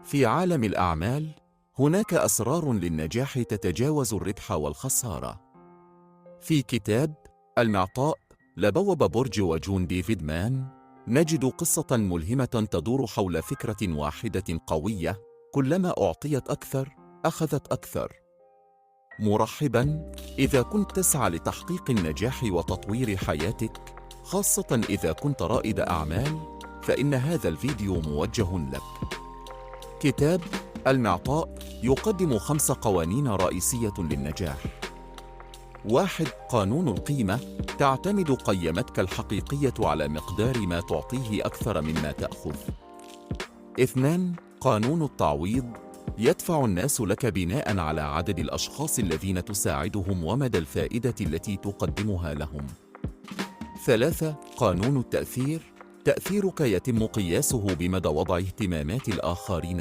في عالم الأعمال، هناك أسرار للنجاح تتجاوز الربح والخسارة. في كتاب المعطاء لبوب بورج وجون ديفيد مان، نجد قصة ملهمة تدور حول فكرة واحدة قوية: كلما أعطيت أكثر، أخذت أكثر. مرحباً، إذا كنت تسعى لتحقيق النجاح وتطوير حياتك، خاصة إذا كنت رائد أعمال، فإن هذا الفيديو موجه لك. كتاب المعطاء يقدم 5 قوانين رئيسية للنجاح. 1. قانون القيمة: تعتمد قيمتك الحقيقية على مقدار ما تعطيه أكثر مما تأخذ. 2. قانون التعويض: يدفع الناس لك بناء على عدد الأشخاص الذين تساعدهم ومدى الفائدة التي تقدمها لهم. 3. قانون التأثير: تأثيرك يتم قياسه بمدى وضع اهتمامات الآخرين